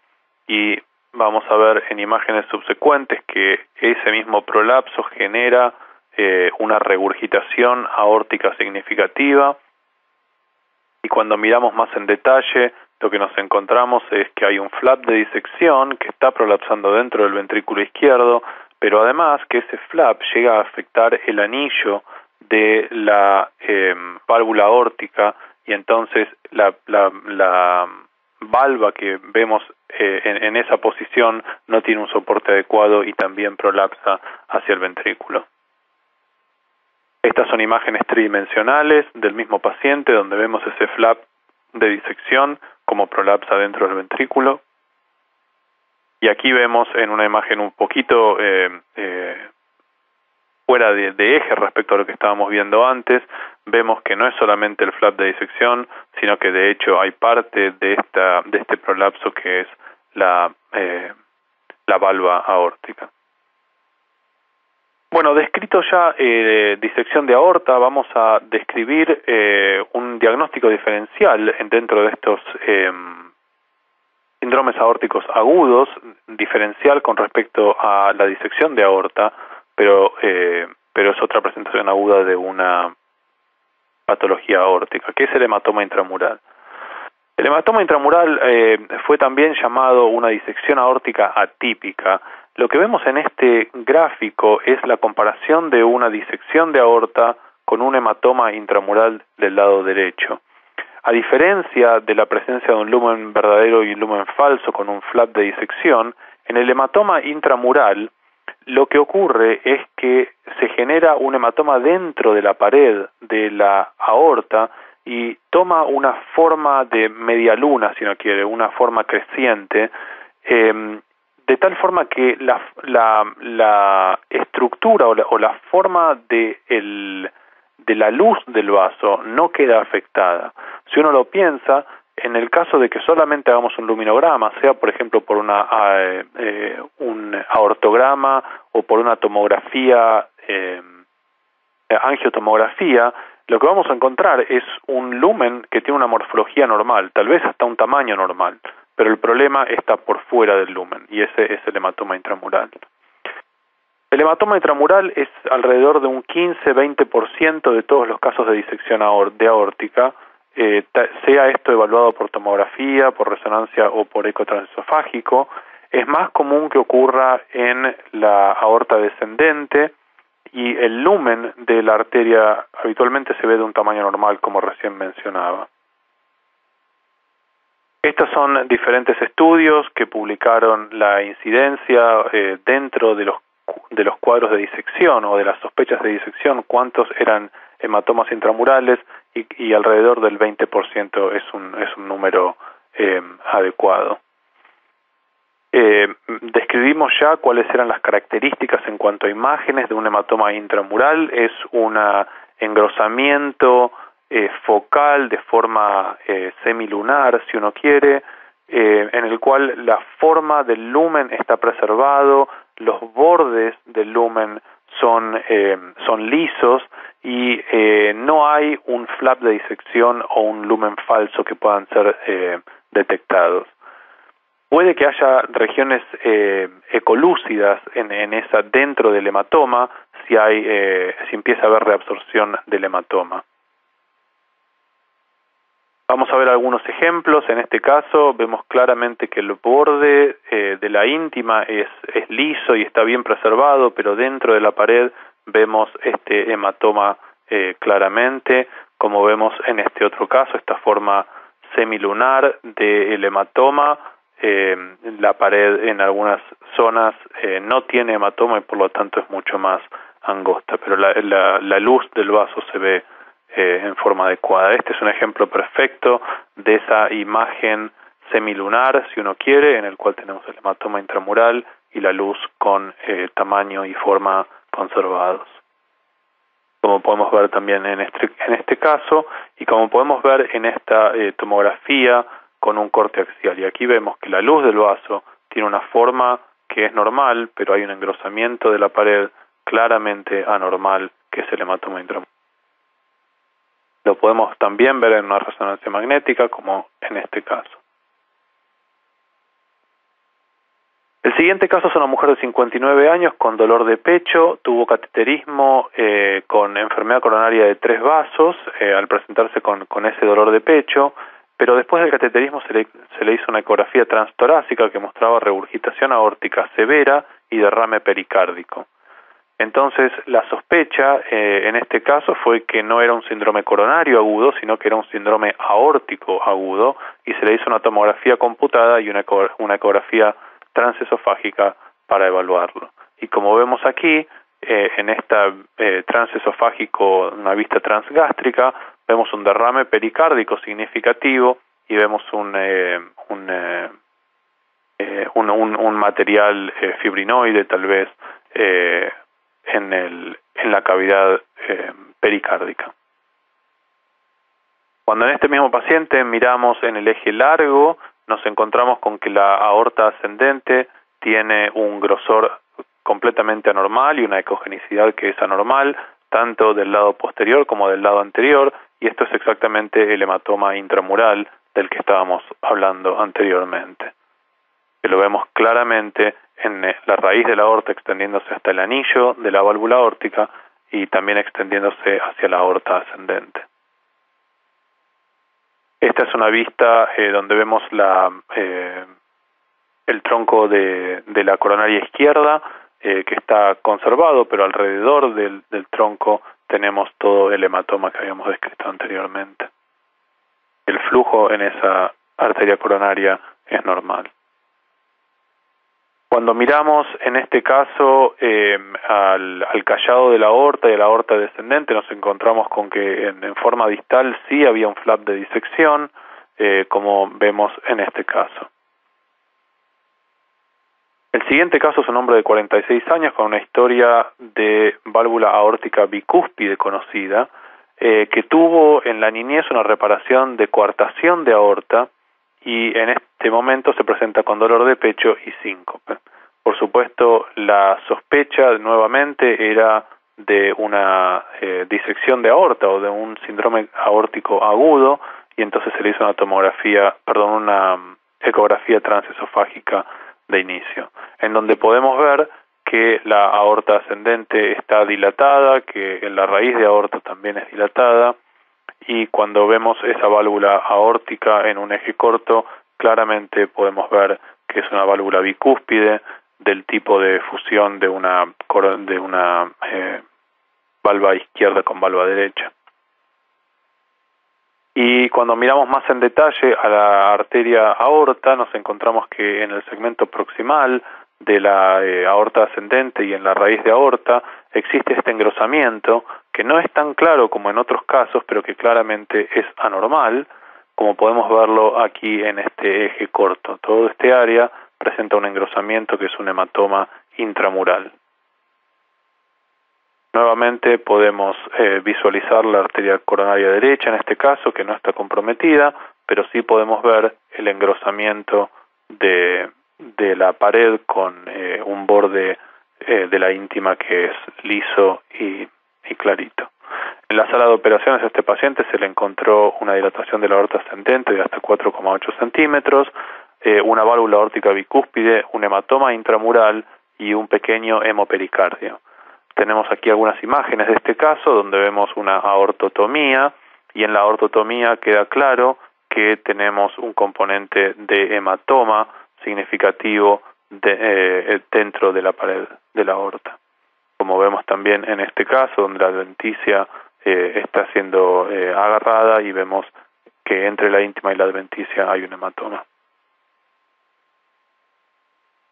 y vamos a ver en imágenes subsecuentes que ese mismo prolapso genera una regurgitación aórtica significativa. Y cuando miramos más en detalle, lo que nos encontramos es que hay un flap de disección que está prolapsando dentro del ventrículo izquierdo, pero además que ese flap llega a afectar el anillo de la válvula aórtica y entonces la valva que vemos en esa posición no tiene un soporte adecuado y también prolapsa hacia el ventrículo. Estas son imágenes tridimensionales del mismo paciente donde vemos ese flap de disección como prolapsa dentro del ventrículo. Y aquí vemos en una imagen un poquito fuera de eje respecto a lo que estábamos viendo antes, vemos que no es solamente el flap de disección, sino que de hecho hay parte de este prolapso que es la valva aórtica. Bueno, descrito ya disección de aorta, vamos a describir un diagnóstico diferencial dentro de estos síndromes aórticos agudos, diferencial con respecto a la disección de aorta, pero es otra presentación aguda de una patología aórtica, que es el hematoma intramural. El hematoma intramural fue también llamado una disección aórtica atípica. Lo que vemos en este gráfico es la comparación de una disección de aorta con un hematoma intramural del lado derecho. A diferencia de la presencia de un lumen verdadero y un lumen falso con un flap de disección, en el hematoma intramural lo que ocurre es que se genera un hematoma dentro de la pared de la aorta y toma una forma de media luna, si no quiere, una forma creciente, de tal forma que la estructura o la forma de la luz del vaso no queda afectada. Si uno lo piensa, En el caso de que solamente hagamos un luminograma, sea por ejemplo por un aortograma o por una tomografía, angiotomografía, lo que vamos a encontrar es un lumen que tiene una morfología normal, tal vez hasta un tamaño normal, pero el problema está por fuera del lumen, y ese es el hematoma intramural. El hematoma intramural es alrededor de un 15-20% de todos los casos de disección aórtica, sea esto evaluado por tomografía, por resonancia o por eco transesofágico. Es más común que ocurra en la aorta descendente, y el lumen de la arteria habitualmente se ve de un tamaño normal, como recién mencionaba. Estos son diferentes estudios que publicaron la incidencia dentro de los cuadros de disección o de las sospechas de disección, cuántos eran hematomas intramurales, y alrededor del 20% es un número adecuado. Describimos ya cuáles eran las características en cuanto a imágenes de un hematoma intramural. Es un engrosamiento focal de forma semilunar, si uno quiere, en el cual la forma del lumen está preservado, los bordes del lumen son lisos, y no hay un flap de disección o un lumen falso que puedan ser detectados. Puede que haya regiones ecolúcidas dentro del hematoma si empieza a haber reabsorción del hematoma. Vamos a ver algunos ejemplos. En este caso vemos claramente que el borde de la íntima es liso y está bien preservado, pero dentro de la pared vemos este hematoma claramente, como vemos en este otro caso, esta forma semilunar del hematoma. La pared en algunas zonas no tiene hematoma y por lo tanto es mucho más angosta, pero la luz del vaso se ve en forma adecuada. Este es un ejemplo perfecto de esa imagen semilunar, si uno quiere, en el cual tenemos el hematoma intramural y la luz con tamaño y forma conservados, como podemos ver también en este caso, y como podemos ver en esta tomografía con un corte axial. Y aquí vemos que la luz del vaso tiene una forma que es normal, pero hay un engrosamiento de la pared claramente anormal, que es el hematoma intramural. Lo podemos también ver en una resonancia magnética, como en este caso. El siguiente caso es una mujer de 59 años con dolor de pecho, tuvo cateterismo con enfermedad coronaria de 3 vasos al presentarse con ese dolor de pecho, pero después del cateterismo se le hizo una ecografía transtorácica que mostraba regurgitación aórtica severa y derrame pericárdico. Entonces la sospecha en este caso fue que no era un síndrome coronario agudo, sino que era un síndrome aórtico agudo, y se le hizo una tomografía computada y una ecografía transesofágica para evaluarlo. Y como vemos aquí, en esta transesofágico, una vista transgástrica, vemos un derrame pericárdico significativo y vemos un material fibrinoide tal vez en la cavidad pericárdica. Cuando en este mismo paciente miramos en el eje largo, nos encontramos con que la aorta ascendente tiene un grosor completamente anormal y una ecogenicidad que es anormal, tanto del lado posterior como del lado anterior, y esto es exactamente el hematoma intramural del que estábamos hablando anteriormente, que lo vemos claramente en la raíz de la aorta extendiéndose hasta el anillo de la válvula aórtica y también extendiéndose hacia la aorta ascendente. Esta es una vista donde vemos el tronco de la coronaria izquierda que está conservado, pero alrededor del tronco tenemos todo el hematoma que habíamos descrito anteriormente. El flujo en esa arteria coronaria es normal. Cuando miramos en este caso al callado de la aorta y a la aorta descendente, nos encontramos con que en forma distal sí había un flap de disección, como vemos en este caso. El siguiente caso es un hombre de 46 años con una historia de válvula aórtica bicúspide conocida. que tuvo en la niñez una reparación de coartación de aorta y en este momento se presenta con dolor de pecho y síncope. Por supuesto, la sospecha nuevamente era de una disección de aorta o de un síndrome aórtico agudo, y entonces se le hizo una ecografía transesofágica de inicio, en donde podemos ver que la aorta ascendente está dilatada, que la raíz de aorta también es dilatada, y cuando vemos esa válvula aórtica en un eje corto, claramente podemos ver que es una válvula bicúspide del tipo de fusión de una valva izquierda con valva derecha. Y cuando miramos más en detalle a la arteria aorta, nos encontramos que en el segmento proximal de la aorta ascendente y en la raíz de aorta existe este engrosamiento que no es tan claro como en otros casos, pero que claramente es anormal, como podemos verlo aquí en este eje corto. Todo este área presenta un engrosamiento que es un hematoma intramural. Nuevamente podemos visualizar la arteria coronaria derecha en este caso, que no está comprometida, pero sí podemos ver el engrosamiento de la pared con un borde de la íntima que es liso y clarito. En la sala de operaciones a este paciente se le encontró una dilatación de la aorta ascendente de hasta 4,8 centímetros, una válvula aórtica bicúspide, un hematoma intramural y un pequeño hemopericardio. Tenemos aquí algunas imágenes de este caso donde vemos una aortotomía, y en la aortotomía queda claro que tenemos un componente de hematoma significativo dentro de la pared de la aorta. Como vemos también en este caso donde la adventicia está siendo agarrada y vemos que entre la íntima y la adventicia hay un hematoma.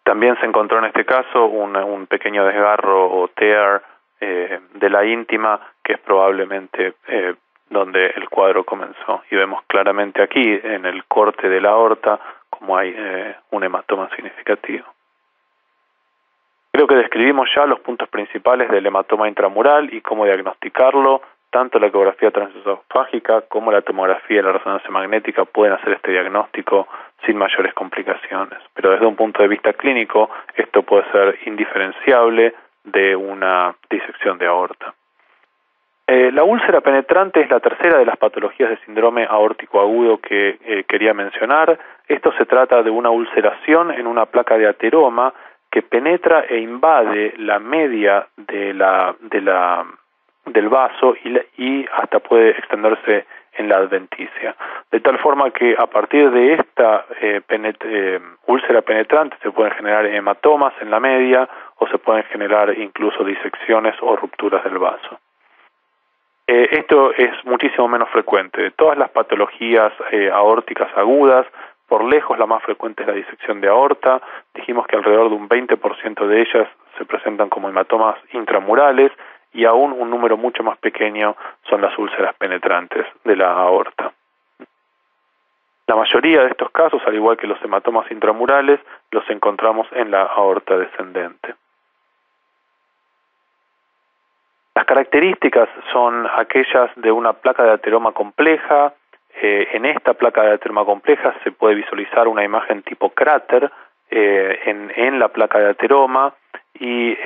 También se encontró en este caso un pequeño desgarro o tear de la íntima, que es probablemente donde el cuadro comenzó. Y vemos claramente aquí, en el corte de la aorta, como hay un hematoma significativo. Creo que describimos ya los puntos principales del hematoma intramural y cómo diagnosticarlo. Tanto la ecografía transesofágica como la tomografía y la resonancia magnética pueden hacer este diagnóstico sin mayores complicaciones. Pero desde un punto de vista clínico, esto puede ser indiferenciable de una disección de aorta. La úlcera penetrante es la tercera de las patologías de síndrome aórtico agudo que quería mencionar. Esto se trata de una ulceración en una placa de ateroma que penetra e invade la media del vaso y hasta puede extenderse en la adventicia. De tal forma que a partir de esta úlcera penetrante se pueden generar hematomas en la media o se pueden generar incluso disecciones o rupturas del vaso. Esto es muchísimo menos frecuente. De todas las patologías aórticas agudas, por lejos la más frecuente es la disección de aorta. Dijimos que alrededor de un 20% de ellas se presentan como hematomas intramurales y aún un número mucho más pequeño son las úlceras penetrantes de la aorta. La mayoría de estos casos, al igual que los hematomas intramurales, los encontramos en la aorta descendente. Las características son aquellas de una placa de ateroma compleja. En esta placa de ateroma compleja se puede visualizar una imagen tipo cráter en la placa de ateroma y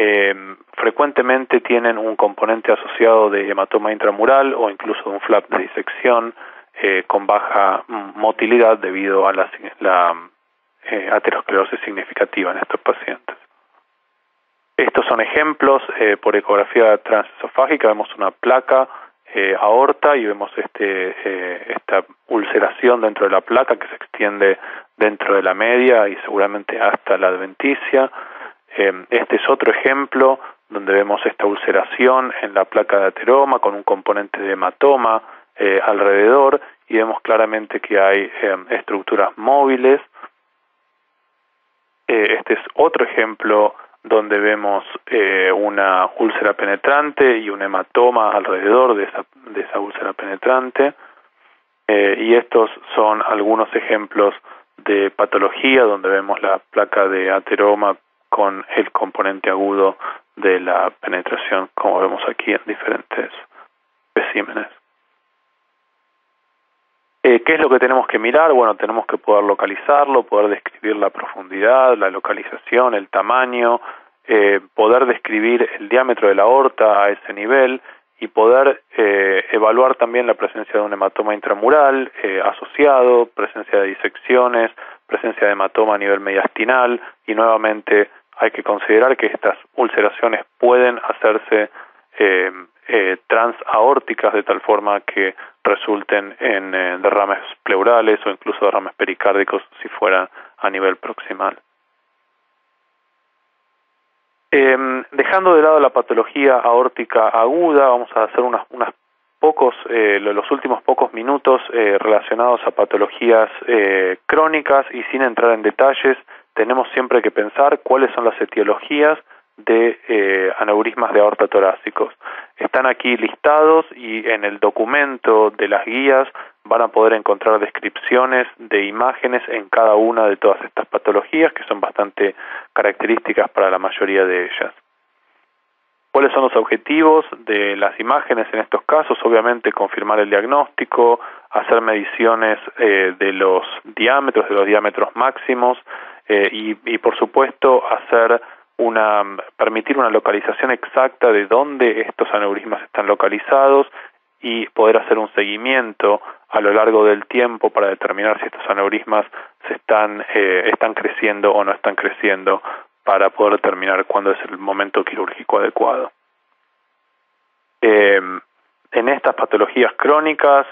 frecuentemente tienen un componente asociado de hematoma intramural o incluso de un flap de disección con baja motilidad debido a la aterosclerosis significativa en estos pacientes. Estos son ejemplos por ecografía transesofágica. Vemos una placa aorta y vemos esta ulceración dentro de la placa que se extiende dentro de la media y seguramente hasta la adventicia. Este es otro ejemplo donde vemos esta ulceración en la placa de ateroma con un componente de hematoma alrededor y vemos claramente que hay estructuras móviles. Este es otro ejemplo donde vemos una úlcera penetrante y un hematoma alrededor de esa úlcera penetrante. Y estos son algunos ejemplos de patología donde vemos la placa de ateroma con el componente agudo de la penetración, como vemos aquí en diferentes especímenes. ¿Qué es lo que tenemos que mirar? Bueno, tenemos que poder localizarlo, poder describir la profundidad, la localización, el tamaño, poder describir el diámetro de la aorta a ese nivel y poder evaluar también la presencia de un hematoma intramural asociado, presencia de disecciones, presencia de hematoma a nivel mediastinal, y nuevamente hay que considerar que estas ulceraciones pueden hacerse transaórticas de tal forma que resulten en derrames pleurales o incluso derrames pericárdicos si fuera a nivel proximal. Dejando de lado la patología aórtica aguda, vamos a hacer los últimos pocos minutos relacionados a patologías crónicas, y sin entrar en detalles, tenemos siempre que pensar cuáles son las etiologías de aneurismas de aorta torácicos. Están aquí listados y en el documento de las guías van a poder encontrar descripciones de imágenes en cada una de todas estas patologías, que son bastante características para la mayoría de ellas. ¿Cuáles son los objetivos de las imágenes en estos casos? Obviamente confirmar el diagnóstico, hacer mediciones de los diámetros máximos y por supuesto permitir una localización exacta de dónde estos aneurismas están localizados y poder hacer un seguimiento a lo largo del tiempo para determinar si estos aneurismas están creciendo o no están creciendo, para poder determinar cuándo es el momento quirúrgico adecuado. En estas patologías crónicas,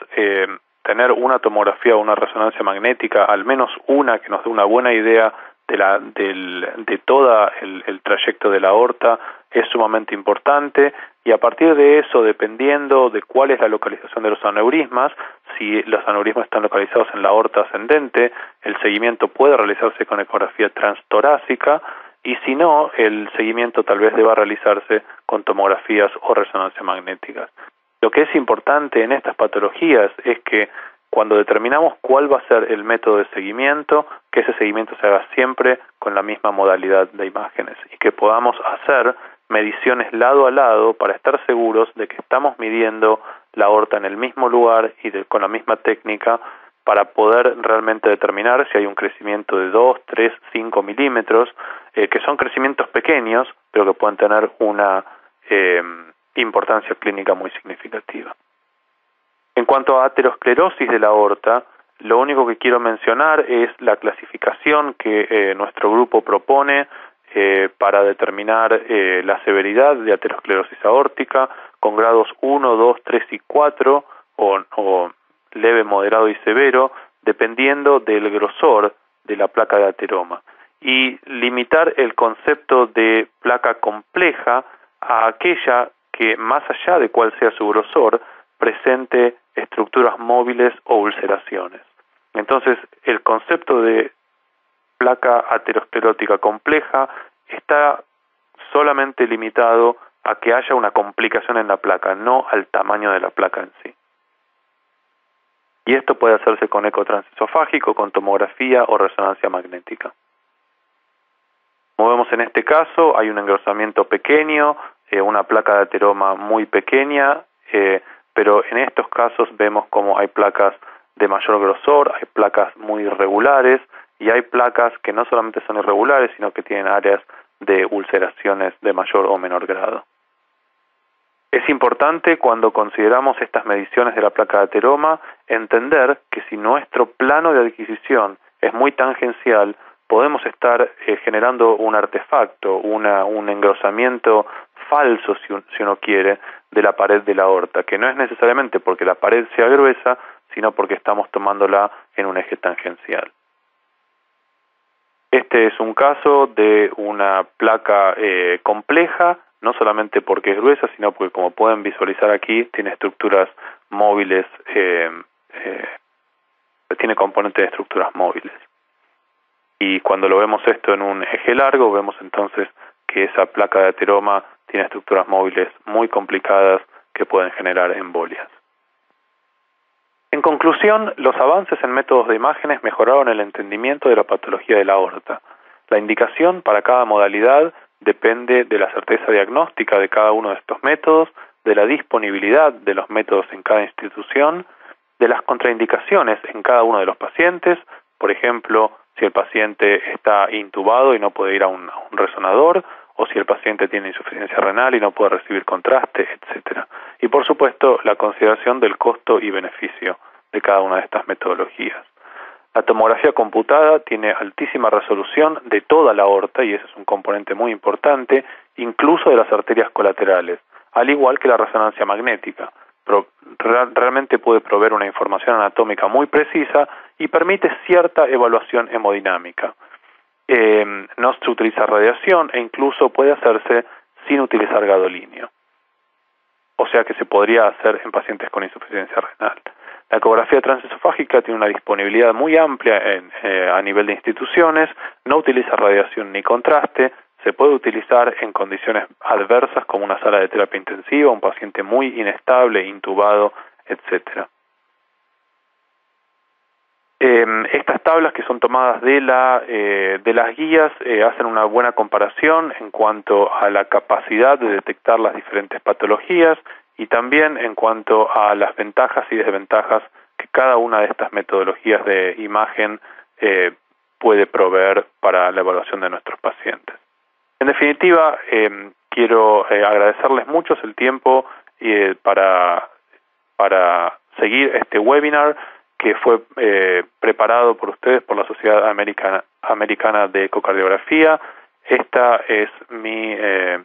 tener una tomografía o una resonancia magnética, al menos una, que nos dé una buena idea de todo el trayecto de la aorta, es sumamente importante, y a partir de eso, dependiendo de cuál es la localización de los aneurismas, si los aneurismas están localizados en la aorta ascendente, el seguimiento puede realizarse con ecografía transtorácica, y si no, el seguimiento tal vez deba realizarse con tomografías o resonancia magnéticas. Lo que es importante en estas patologías es que cuando determinamos cuál va a ser el método de seguimiento, que ese seguimiento se haga siempre con la misma modalidad de imágenes y que podamos hacer mediciones lado a lado para estar seguros de que estamos midiendo la aorta en el mismo lugar y con la misma técnica, para poder realmente determinar si hay un crecimiento de 2, 3, 5 milímetros, que son crecimientos pequeños, pero que pueden tener una importancia clínica muy significativa. En cuanto a aterosclerosis de la aorta, lo único que quiero mencionar es la clasificación que nuestro grupo propone para determinar la severidad de aterosclerosis aórtica, con grados 1, 2, 3 y 4, o leve, moderado y severo, dependiendo del grosor de la placa de ateroma, y limitar el concepto de placa compleja a aquella que, más allá de cuál sea su grosor, presente estructuras móviles o ulceraciones. Entonces, el concepto de placa aterosclerótica compleja está solamente limitado a que haya una complicación en la placa, no al tamaño de la placa en sí. Y esto puede hacerse con eco transesofágico, con tomografía o resonancia magnética. Como vemos en este caso, hay un engrosamiento pequeño, una placa de ateroma muy pequeña, pero en estos casos vemos como hay placas de mayor grosor, hay placas muy irregulares, y hay placas que no solamente son irregulares, sino que tienen áreas de ulceraciones de mayor o menor grado. Es importante, cuando consideramos estas mediciones de la placa de ateroma, entender que si nuestro plano de adquisición es muy tangencial, podemos estar generando un artefacto, un engrosamiento falso, si uno quiere, de la pared de la aorta, que no es necesariamente porque la pared sea gruesa, sino porque estamos tomándola en un eje tangencial. Este es un caso de una placa compleja, no solamente porque es gruesa, sino porque, como pueden visualizar aquí, tiene estructuras móviles, tiene componentes de estructuras móviles. Y cuando lo vemos esto en un eje largo, vemos entonces que esa placa de ateroma tiene estructuras móviles muy complicadas que pueden generar embolias. En conclusión, los avances en métodos de imágenes mejoraron el entendimiento de la patología de la aorta. La indicación para cada modalidad depende de la certeza diagnóstica de cada uno de estos métodos, de la disponibilidad de los métodos en cada institución de las contraindicaciones en cada uno de los pacientes, por ejemplo, si el paciente está intubado y no puede ir a un resonador, o si el paciente tiene insuficiencia renal y no puede recibir contraste, etcétera. Y por supuesto, la consideración del costo y beneficio de cada una de estas metodologías. La tomografía computada tiene altísima resolución de toda la aorta, y ese es un componente muy importante, incluso de las arterias colaterales, al igual que la resonancia magnética. Realmente puede proveer una información anatómica muy precisa y permite cierta evaluación hemodinámica. No se utiliza radiación e incluso puede hacerse sin utilizar gadolinio. O sea que se podría hacer en pacientes con insuficiencia renal. La ecografía transesofágica tiene una disponibilidad muy amplia a nivel de instituciones, no utiliza radiación ni contraste, se puede utilizar en condiciones adversas como una sala de terapia intensiva, un paciente muy inestable, intubado, etcétera. Estas tablas que son tomadas de las guías hacen una buena comparación en cuanto a la capacidad de detectar las diferentes patologías y también en cuanto a las ventajas y desventajas que cada una de estas metodologías de imagen puede proveer para la evaluación de nuestros pacientes. En definitiva, quiero agradecerles mucho el tiempo para seguir este webinar que fue preparado por ustedes por la Sociedad Americana de Ecocardiografía. Esta es mi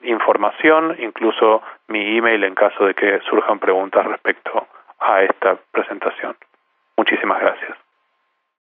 información, incluso mi email en caso de que surjan preguntas respecto a esta presentación. Muchísimas gracias.